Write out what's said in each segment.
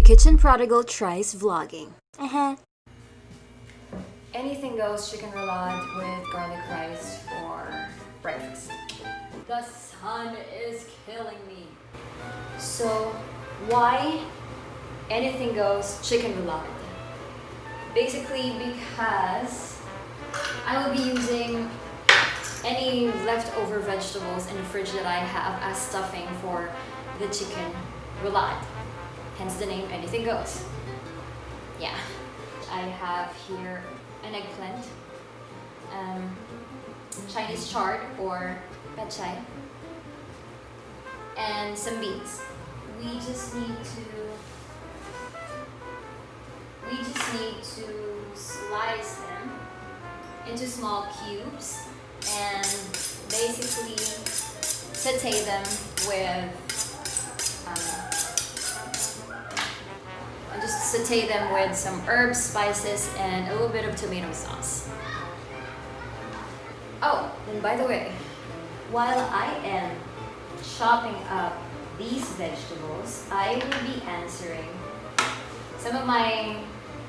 Kitchen Prodigal tries vlogging. Anything goes chicken roulade with garlic rice for breakfast. The sun is killing me. So why anything goes chicken roulade? Basically because I will be using any leftover vegetables in the fridge that I have as stuffing for the chicken roulade. Hence the name anything goes. Yeah. I have here an eggplant, Chinese chard or pechay, and some beans. We just need to slice them into small cubes and basically saute them with some herbs, spices, and a little bit of tomato sauce. Oh, and by the way, while I am chopping up these vegetables, I will be answering some of my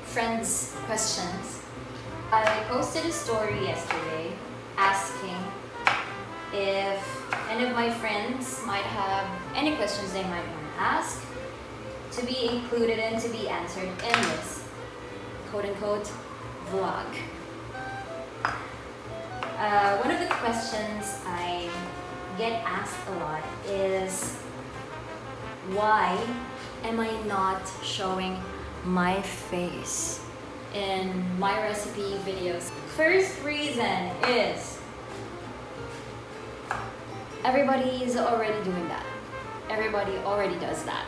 friends' questions. I posted a story yesterday asking if any of my friends might have any questions they might want to ask to be included and to be answered in this quote-unquote vlog. One of the questions I get asked a lot is, why am I not showing my face in my recipe videos? First reason is everybody is already doing that. Everybody already does that.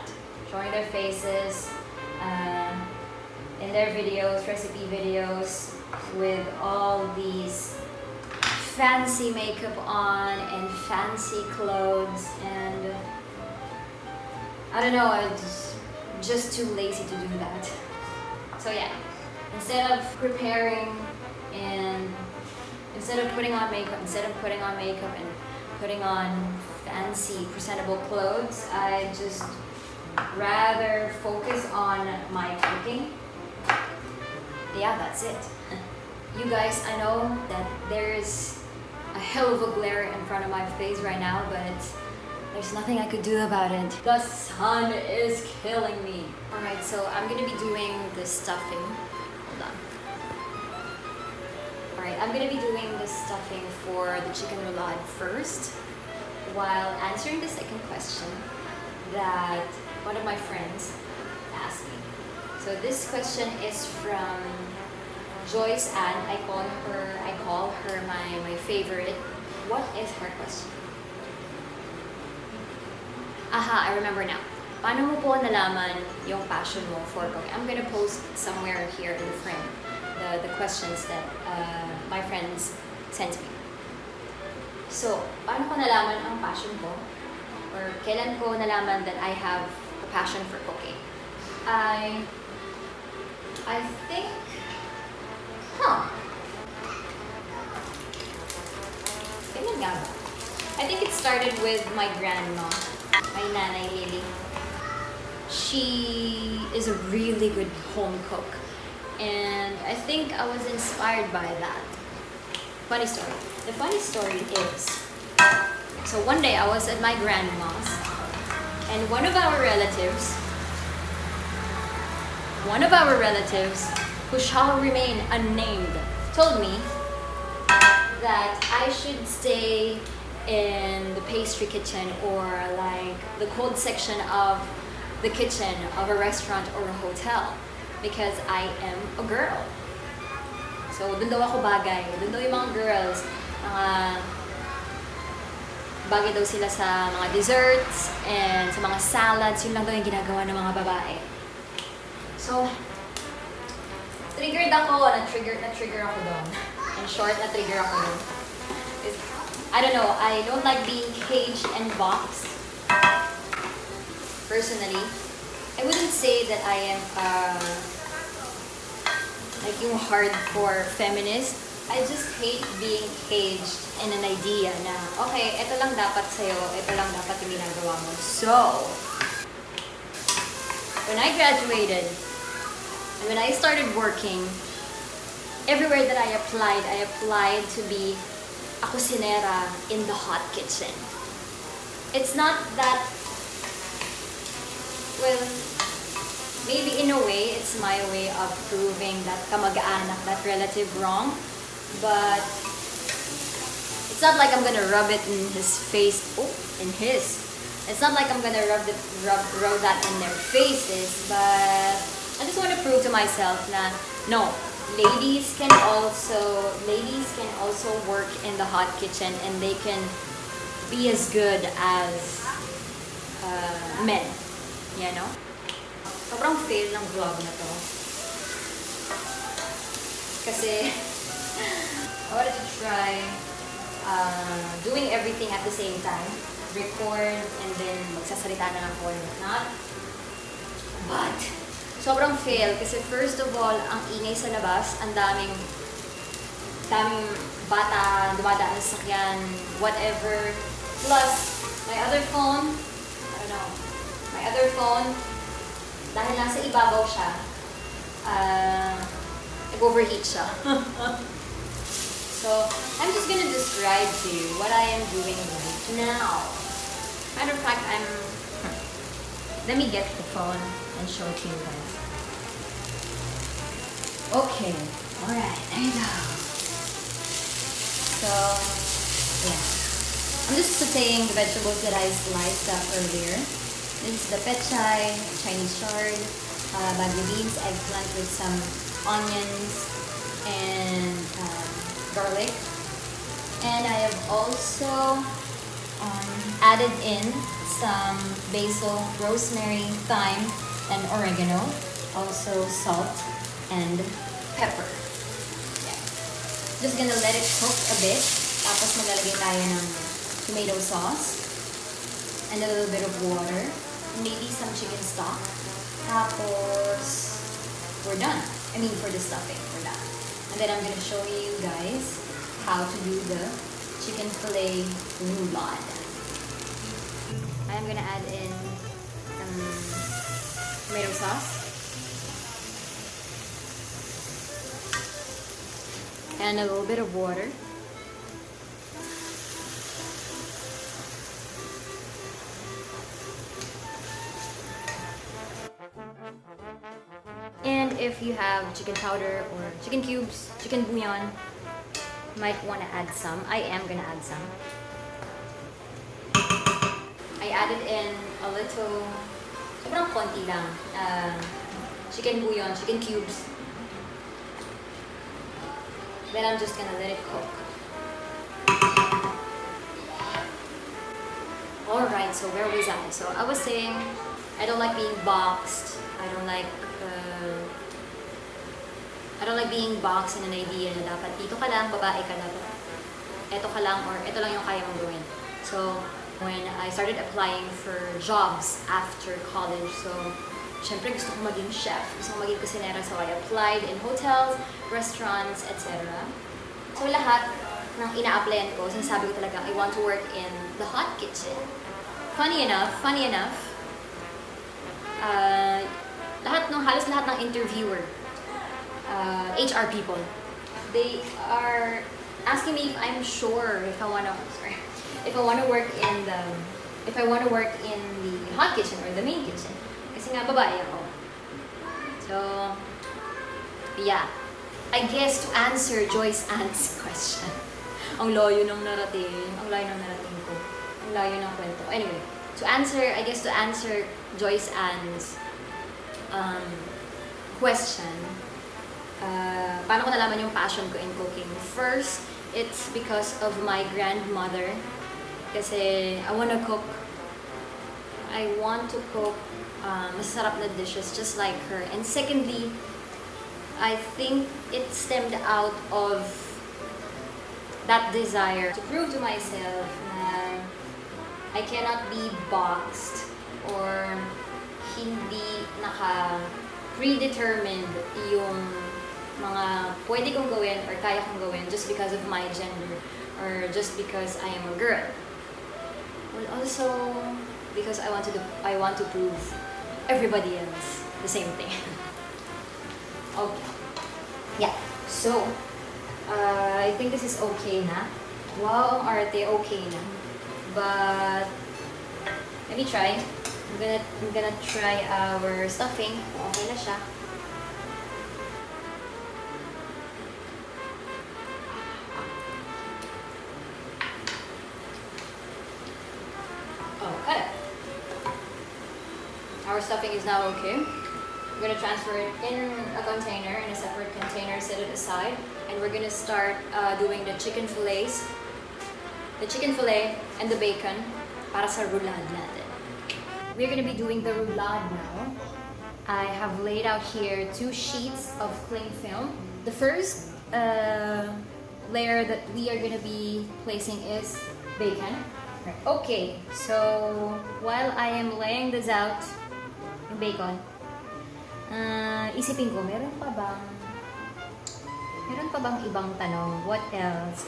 Showing their faces in their videos, recipe videos, with all these fancy makeup on and fancy clothes, and I don't know, I'm just too lazy to do that. So yeah, instead of preparing and instead of putting on makeup and putting on fancy presentable clothes, I just rather focus on my cooking. Yeah, that's it. You guys, I know that there's a hell of a glare in front of my face right now, but there's nothing I could do about it. The sun is killing me. Alright, so I'm gonna be doing the stuffing. Hold on. Alright, I'm gonna be doing the stuffing for the chicken roulade first, while answering the second question that one of my friends asked me. So this question is from Joyce Ann. I call her my favorite. What is her question? Aha, I remember now. Paano mo po nalaman yung passion mo for cooking? I'm gonna post somewhere here in the frame the questions that my friends sent me. So, paano ko nalaman ang passion ko? Or kailan ko nalaman that I have a passion for cooking? I think, kailan nga ba? I think it started with my grandma, my nanay Lily. She is a really good home cook, and I think I was inspired by that. Funny story. The funny story is, so one day I was at my grandma's, and one of our relatives, who shall remain unnamed, told me that I should stay in the pastry kitchen, or like the cold section of the kitchen of a restaurant or a hotel, because I am a girl. So dun daw ako bagay. Dun daw yung mga girls, bagay daw sila sa mga desserts and sa mga salads. Yun lang daw yung ginagawa ng mga babae. So, triggered ako. Na-trigger ako doon. In short, na-trigger ako doon. I don't know, I don't like being caged and boxed. Personally, I wouldn't say that I am like yung hardcore feminist. I just hate being caged in an idea na, okay, ito lang dapat sa'yo, ito lang dapat yung ginagawa mo. So, when I graduated and when I started working, everywhere that I applied to be a cocinera in the hot kitchen. It's not that, well, maybe in a way, it's my way of proving that kamag-anak, that relative wrong. But it's not like I'm gonna rub it in his face. Oh, in his. It's not like I'm gonna rub that in their faces. But I just want to prove to myself that no, ladies can also work in the hot kitchen and they can be as good as men. You know? Sobrang fail ng vlog na to. Kasi I wanted to try doing everything at the same time. Record and then magsasalita na ako and whatnot. But sobrang fail kasi first of all, ang ingay sa labas, ang daming bata, dumadaan sa sakyan, whatever. Plus, my other phone, dahil nasa ibabaw siya, nag-overheat siya. So, I'm just gonna describe to you what I am doing right now. Matter of fact, let me get the phone and show it to you guys. Okay, alright, there you go. So, yeah. I'm just sauteing the vegetables that I sliced up earlier. This is the pechay, Chinese chard, bagu beans, eggplant with some onions, and garlic. And I have also added in some basil, rosemary, thyme, and oregano. Also salt and pepper. Yeah. Just gonna let it cook a bit. Tapos maglalagay tayo ng tomato sauce and a little bit of water. Maybe some chicken stock. Tapos we're done. I mean, for the stuffing, we're done. And then I'm gonna show you guys how to do the chicken fillet roulade. I'm gonna add in tomato sauce and a little bit of water. And if you have chicken powder or chicken cubes, chicken bouillon, you might want to add some. I am gonna add some. I added in a little, sobrang konti lang, chicken bouillon, chicken cubes. Then I'm just gonna let it cook. Alright, so where was I? So I was saying, I don't like being boxed. I don't like being boxed in an idea na dapat dito ka lang, babae ka dapat eto ka lang or eto lang yung kaya mong gawin. So, when I started applying for jobs after college, so, syempre gusto ko maging chef, gusto ko maging kusinera, so I applied in hotels, restaurants, etc. So, lahat ng ina-applyan ko, sinasabi ko talaga, I want to work in the hot kitchen. Funny enough, halos lahat ng interviewer, HR people, they are asking me if I'm sure if I want to work in the hot kitchen or the main kitchen. Kasi nga babae ako. So, yeah. I guess to answer Joyce Ann's question. Ang layo ng narating ko. Ang layo ng kwento. Anyway, to answer Joyce Ann's question, paano ko nalaman yung passion ko in cooking? First, it's because of my grandmother. Kasi I want to cook masarap na dishes just like her. And secondly, I think it stemmed out of that desire to prove to myself na I cannot be boxed or hindi predetermined yung mga pwede kong gawin or kaya kong gawin just because of my gender or just because I am a girl. Well, also because I want to prove everybody else the same thing. Okay. Yeah. So, I think this is okay na. Wow, ang arte, okay na. But, let me try. I'm gonna try our stuffing. Okay na siya. Oh, got it. Our stuffing is now okay. I'm gonna transfer it in a container, in a separate container, set it aside, and we're gonna start doing the chicken fillets. The chicken fillet and the bacon para sa roulade natin. We're gonna be doing the roulade now. I have laid out here 2 sheets of cling film. The first layer that we are gonna be placing is bacon. Okay, so while I am laying this out, yung bacon, isipin ko, meron pa bang ibang tanong? What else?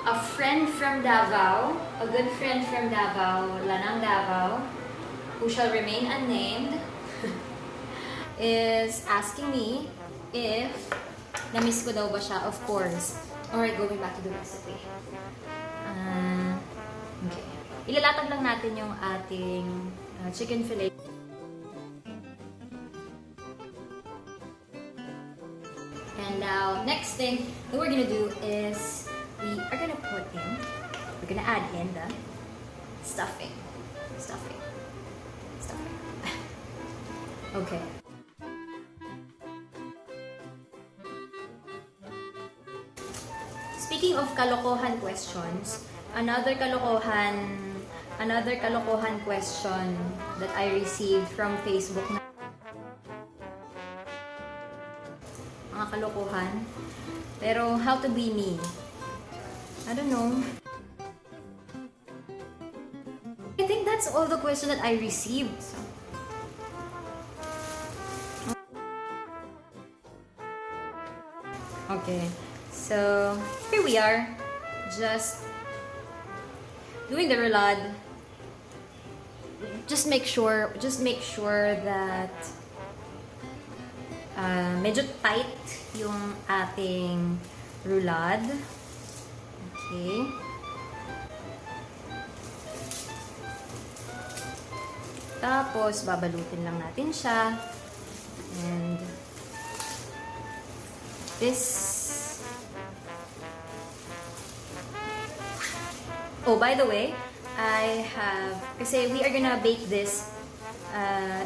A friend from Davao, a good friend from Davao, Lanang Davao, who shall remain unnamed, is asking me if na-miss ko daw ba siya. Of course. Alright, going back to the recipe. Okay. Ilalatag lang natin yung ating chicken fillet. And now, next thing that we're gonna do is we're gonna add in the stuffing. Okay. Speaking of kalokohan questions, another kalokohan question that I received from Facebook. Mga kalokohan. Pero how to be me? I don't know. I think that's all the question that I received. Okay, so here we are, just doing the roulade. Just make sure that medyo tight yung ating roulade. Okay. Tapos babalutin lang natin siya. And this. Oh, by the way, kasi we are gonna bake this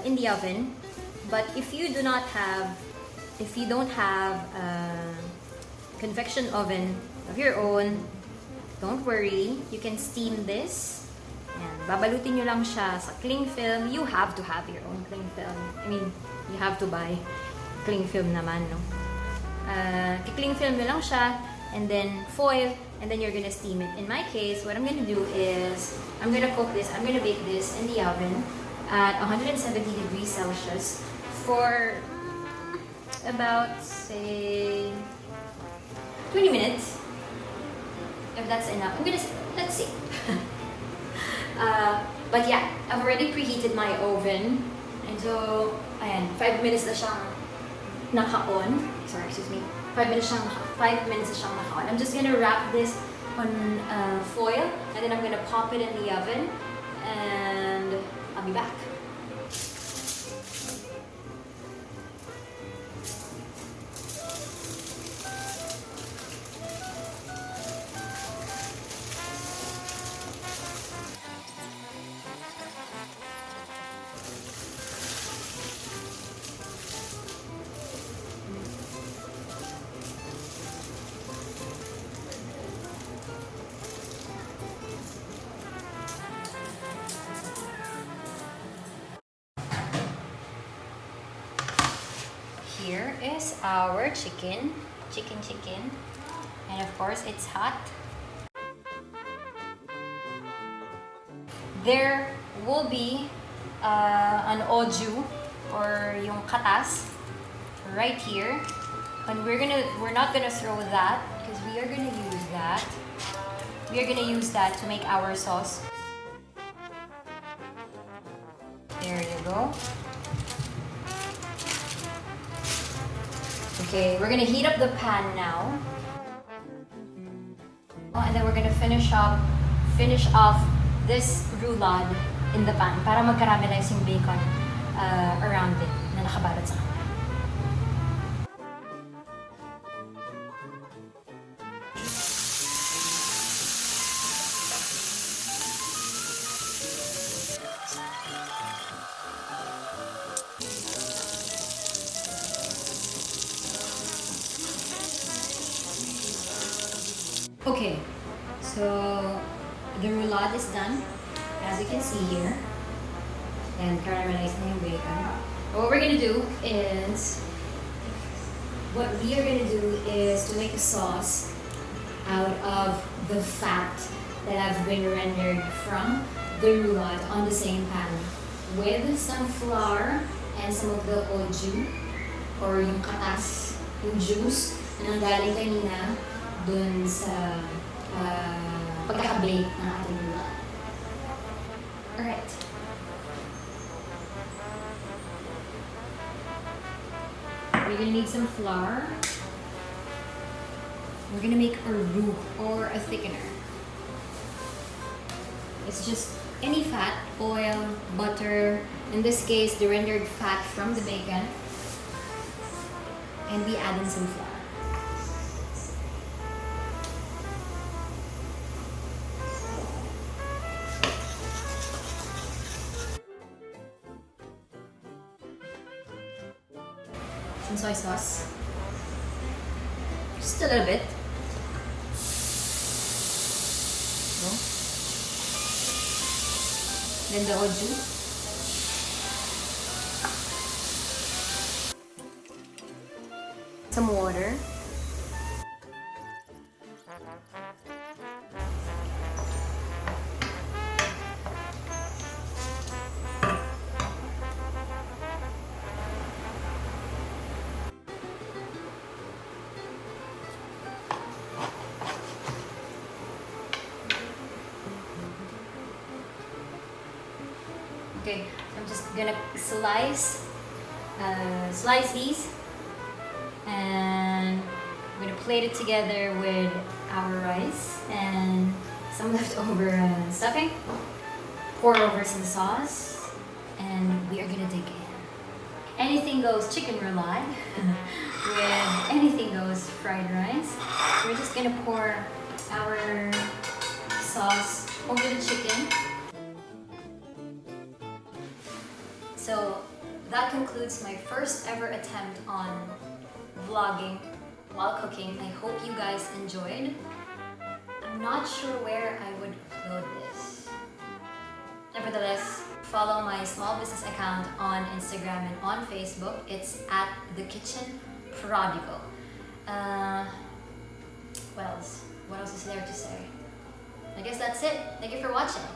in the oven. But if you don't have a convection oven of your own, don't worry. You can steam this. And babalutin nyo lang siya sa cling film. You have to have your own cling film. I mean, you have to buy cling film naman, no? Kikling film nyo lang siya, and then foil, and then you're gonna steam it. In my case, what I'm gonna do is, I'm gonna bake this in the oven at 170 degrees Celsius for about, say, 20 minutes. If that's enough. Let's see. But yeah, I've already preheated my oven. And so, ayan, 5 minutes na siyang naka-on. Sorry, excuse me. 5 minutes na siyang naka-on. I'm just gonna wrap this on foil, and then I'm gonna pop it in the oven, and I'll be back. Here is our chicken, and of course it's hot. There will be an oju, or yung katas, right here, and we're not gonna throw that because we are gonna use that. We are gonna use that to make our sauce. There you go. Okay, we're gonna heat up the pan now. And then we're gonna finish off this roulade in the pan para mag-caramelize yung bacon around it na nakabalot sa kanya. Okay, so the roulade is done, as you can see here, and caramelized na yung bacon. What we're gonna do is, to make a sauce out of the fat that have been rendered from the roulade on the same pan with some flour and some of the au jus, or yung katas, yung juice na nanggaling kanina dun sa pagkaka-bake ng ating roulade. Alright. We're gonna need some flour. We're gonna make a roux or a thickener. It's just any fat, oil, butter, in this case the rendered fat from the bacon, and we add in some flour. Some soy sauce, just a little bit. No? Then the au jus. Some water. Okay, I'm just gonna slice these, and I'm gonna plate it together with our rice and some leftover stuffing. Pour over some sauce, and we are gonna dig in. Anything goes chicken roulade with anything goes fried rice. We're just gonna pour our sauce over the chicken. So that concludes my first ever attempt on vlogging while cooking. I hope you guys enjoyed. I'm not sure where I would upload this. Nevertheless, follow my small business account on Instagram and on Facebook. It's at the Kitchen Prodigal. What else? What else is there to say? I guess that's it. Thank you for watching.